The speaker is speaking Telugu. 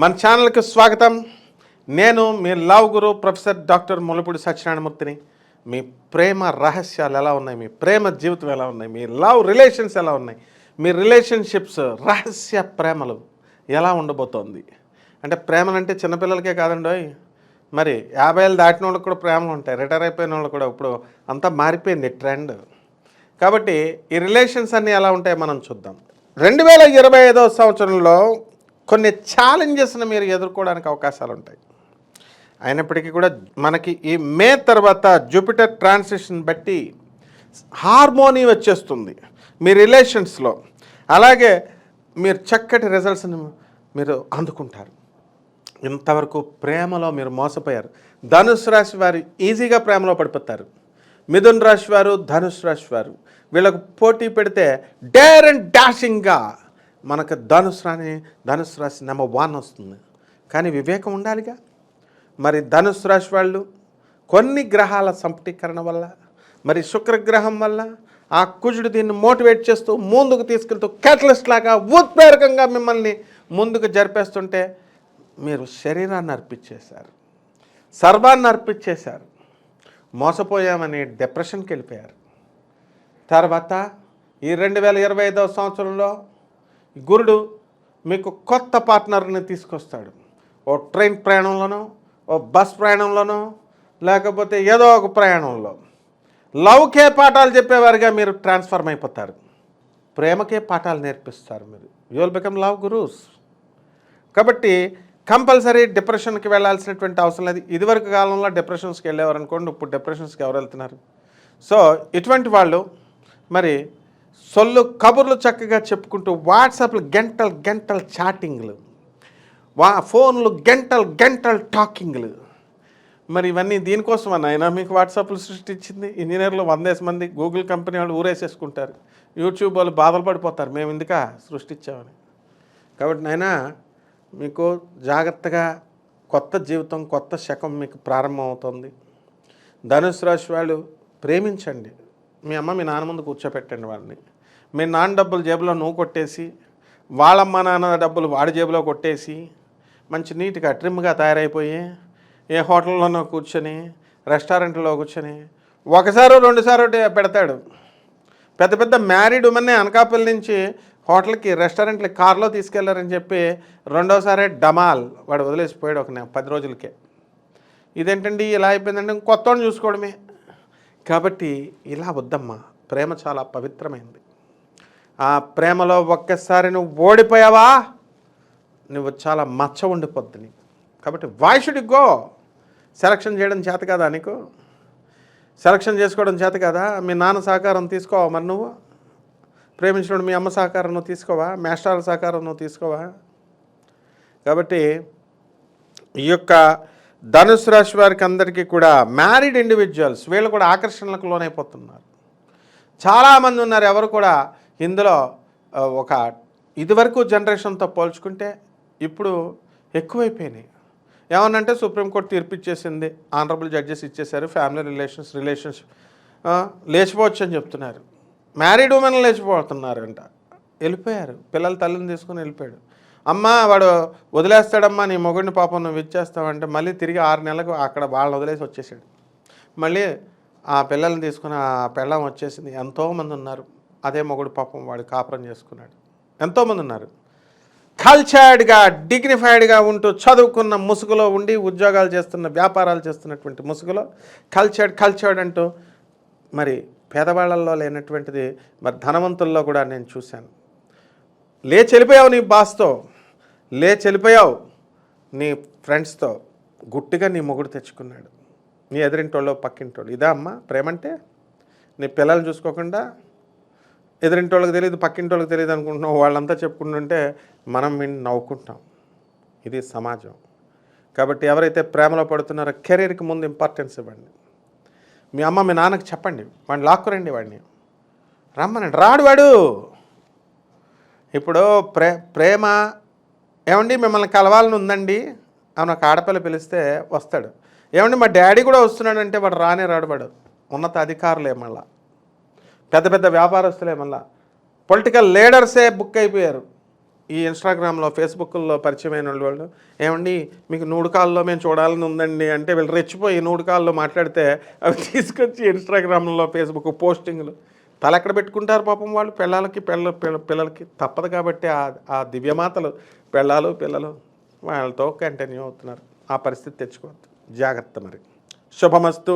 మన ఛానల్కి స్వాగతం. నేను మీ లవ్ గురు ప్రొఫెసర్ డాక్టర్ ముల్లపూడి సత్యనారాయణమూర్తిని. మీ ప్రేమ రహస్యాలు ఎలా ఉన్నాయి, మీ ప్రేమ జీవితం ఎలా ఉన్నాయి, మీ లవ్ రిలేషన్స్ ఎలా ఉన్నాయి, మీ రిలేషన్షిప్స్ రహస్య ప్రేమలు ఎలా ఉండబోతోంది. అంటే ప్రేమలు అంటే చిన్నపిల్లలకే కాదండి, మరి 50 ఏళ్ళు దాటిన వాళ్ళకి కూడా ప్రేమలు ఉంటాయి, రిటైర్ అయిపోయిన వాళ్ళు కూడా. ఇప్పుడు అంతా మారిపోయింది ట్రెండ్. కాబట్టి ఈ రిలేషన్స్ అన్నీ ఎలా ఉంటాయో మనం చూద్దాం. 2025వ సంవత్సరంలో కొన్ని ఛాలెంజెస్ని మీరు ఎదుర్కోవడానికి అవకాశాలు ఉంటాయి. అయినప్పటికీ కూడా మనకి ఈ మే తర్వాత జూపిటర్ ట్రాన్సిషన్ బట్టి హార్మోనీ వచ్చేస్తుంది మీ రిలేషన్స్లో. అలాగే మీరు చక్కటి రిజల్ట్స్ని మీరు అందుకుంటారు. ఇంతవరకు ప్రేమలో మీరు మోసపోయారు. ధనుసు రాశి వారు ఈజీగా ప్రేమలో పడిపోతారు. మిథున్ రాశి వారు, ధనుసు రాశి వారు వీళ్ళకు పోటీ పెడితే డేర్ అండ్ డాషింగ్గా మనకు ధనుసు రాశి నెంబర్ 1 వస్తుంది. కానీ వివేకం ఉండాలిగా. మరి ధనుసు రాశి వాళ్ళు కొన్ని గ్రహాల సంపుటీకరణ వల్ల, మరి శుక్రగ్రహం వల్ల ఆ కుజుడు దీన్ని మోటివేట్ చేస్తూ ముందుకు తీసుకెళ్తూ క్యాటలిస్ట్ లాగా ఉత్ప్రేరకంగా మిమ్మల్ని ముందుకు జరిపేస్తుంటే మీరు శరీరాన్ని అర్పించేశారు, సర్వాన్ని అర్పించేశారు, మోసపోయామని డిప్రెషన్కి వెళ్ళిపోయారు. తర్వాత ఈ 2025వ సంవత్సరంలో గురుడు మీకు కొత్త పార్ట్నర్ని తీసుకొస్తాడు. ఓ ట్రైన్ ప్రయాణంలోనో, ఓ బస్ ప్రయాణంలోనో, లేకపోతే ఏదో ఒక ప్రయాణంలో లవ్కే పాఠాలు చెప్పేవారుగా మీరు ట్రాన్స్ఫార్మ్ అయిపోతారు. ప్రేమకే పాఠాలు నేర్పిస్తారు మీరు. You will become love gurus. కాబట్టి కంపల్సరీ డిప్రెషన్కి వెళ్ళాల్సినటువంటి అవసరం లేదు. ఇదివరకు కాలంలో డిప్రెషన్స్కి వెళ్ళేవారు అనుకోండి, ఇప్పుడు డిప్రెషన్స్కి ఎవరు వెళ్తున్నారు? సో ఇటువంటి వాళ్ళు మరి సొల్లు కబుర్లు చక్కగా చెప్పుకుంటూ వాట్సాప్లు గంటలు చాటింగ్లు, ఫోన్లు గంటలు టాకింగ్లు, మరి ఇవన్నీ దీనికోసం అయినా మీకు వాట్సాప్లు సృష్టించింది. ఇంజనీర్లు 100 మంది, గూగుల్ కంపెనీ వాళ్ళు ఊరేసేసుకుంటారు, యూట్యూబ్ వాళ్ళు బాధలు పడిపోతారు, మేము ఎందుకా సృష్టించామని. కాబట్టి నైనా మీకు జాగ్రత్తగా కొత్త జీవితం, కొత్త శకం మీకు ప్రారంభమవుతుంది. ధనుసు రాశి వాళ్ళు ప్రేమించండి. మీ అమ్మ మీ నాన్న ముందు కూర్చోపెట్టండి వాళ్ళని. మీ నాన్న డబ్బులు జేబులో నువ్వు కొట్టేసి, వాళ్ళమ్మ నాన్న డబ్బులు వాడి జేబులో కొట్టేసి, మంచి నీట్గా ట్రిమ్గా తయారైపోయి ఏ హోటల్లోనో కూర్చొని, రెస్టారెంట్లో కూర్చొని ఒకసారో 2 సార్లు పెడతాడు. పెద్ద మ్యారీడ్ ఉమెన్నే అనకాపల్లి నుంచి హోటల్కి, రెస్టారెంట్లకి కార్లో తీసుకెళ్లారని చెప్పి 2వసారే డమాల్ వాడు వదిలేసిపోయాడు ఒక 10 రోజులకే. ఇదేంటండి ఇలా అయిపోయిందంటే కొత్తవాడిని చూసుకోవడమే. కాబట్టి ఇలా వద్దమ్మా. ప్రేమ చాలా పవిత్రమైంది. ఆ ప్రేమలో ఒక్కసారి నువ్వు ఓడిపోయావా, నువ్వు చాలా మచ్చ ఉండిపోద్ది నీకు. కాబట్టి why should you go? Selection చేయడం చేత కదా నీకు? సెలక్షన్ చేసుకోవడం చేత కదా? మీ నాన్న సహకారం తీసుకోవా? మరి నువ్వు ప్రేమించడం మీ అమ్మ సహకారం నువ్వు తీసుకోవా? మేస్టార్ సహకారం నువ్వు తీసుకోవా? కాబట్టి ఈ యొక్క ధనుసు రాశి వారికి అందరికీ కూడా మ్యారీడ్ ఇండివిజువల్స్ వీళ్ళు కూడా ఆకర్షణలకు లోనైపోతున్నారు. చాలామంది ఉన్నారు. ఎవరు కూడా ఇందులో ఒక ఇదివరకు జనరేషన్తో పోల్చుకుంటే ఇప్పుడు ఎక్కువైపోయినాయి. ఏమన్నంటే సుప్రీంకోర్టు తీర్పు ఇచ్చేసింది, ఆనరబుల్ జడ్జెస్ ఇచ్చేశారు, ఫ్యామిలీ రిలేషన్స్ లేచిపోవచ్చు అని చెప్తున్నారు. మ్యారీడ్ ఉమెన్ లేచిపోతున్నారంట, వెళ్ళిపోయారు. పిల్లల తల్లిని తీసుకుని వెళ్ళిపోయాడు. అమ్మ వాడు వదిలేస్తాడమ్మా నీ మొగుడిని, పాపం నువ్వు ఇచ్చేస్తావంటే మళ్ళీ తిరిగి 6 నెలలకు అక్కడ వాళ్ళని వదిలేసి వచ్చేసాడు. మళ్ళీ ఆ పిల్లల్ని తీసుకుని ఆ పెళ్ళం వచ్చేసింది. ఎంతోమంది ఉన్నారు. అదే మొగుడు పాపం వాడు కాపురం చేసుకున్నాడు. ఎంతోమంది ఉన్నారు. కల్చర్డ్గా, డిగ్నిఫైడ్గా ఉంటూ చదువుకున్న ముసుగులో ఉండి ఉద్యోగాలు చేస్తున్న, వ్యాపారాలు చేస్తున్నటువంటి ముసుగులో కల్చర్డ్ అంటూ మరి పేదవాళ్ళల్లో లేనటువంటిది మరి ధనవంతుల్లో కూడా నేను చూశాను. లేచెలిపోయావు నీ బాస్తో, లేచెలిపోయావు నీ ఫ్రెండ్స్తో, గుట్టిగా నీ మొగుడు తెచ్చుకున్నాడు. నీ ఎదురింటోళ్ళు పక్కింటోళ్ళు. ఇదా అమ్మ ప్రేమంటే? నీ పిల్లలు చూసుకోకుండా ఎదురింటోళ్ళకి తెలియదు, పక్కింటోళ్ళకి తెలియదు అనుకుంటున్నావు. వాళ్ళంతా చెప్పుకుంటుంటే మనం విని నవ్వుకుంటాం. ఇది సమాజం. కాబట్టి ఎవరైతే ప్రేమలో పడుతున్నారో కెరీర్కి ముందు ఇంపార్టెన్స్ ఇవ్వండి. మీ అమ్మ మీ నాన్నకి చెప్పండి, వాడిని లాక్కురండి, వాడిని రమ్మనండి, రాడు వాడు. ఇప్పుడు ప్రేమ ఏమండి మిమ్మల్ని కలవాలని ఉందండి అని ఒక ఆడపిల్ల పిలిస్తే వస్తాడు. ఏమండి మా డాడీ కూడా వస్తున్నాడంటే వాడు రానే రాడు. వాడు ఉన్నత అధికారులే, మళ్ళా పెద్ద వ్యాపారస్తులే, మళ్ళా పొలిటికల్ లీడర్సే బుక్ అయిపోయారు. ఈ ఇన్స్టాగ్రామ్లో ఫేస్బుక్లో పరిచయమైన వాళ్ళు ఏమండి మీకు నూడు కాల్లో మేము చూడాలని ఉందండి అంటే వీళ్ళు రెచ్చిపోయి నూడు కాల్లో మాట్లాడితే అవి తీసుకొచ్చి ఇన్స్టాగ్రామ్లో ఫేస్బుక్ పోస్టింగ్లు తలెక్కడ పెట్టుకుంటారు పాపం వాళ్ళు పిల్లలకి తప్పదు కాబట్టి ఆ దివ్యమాతలు పిల్లలు వాళ్ళతో కంటిన్యూ అవుతున్నారు. ఆ పరిస్థితి తెచ్చుకోవద్దు, జాగ్రత్త. మరి శుభమస్తు.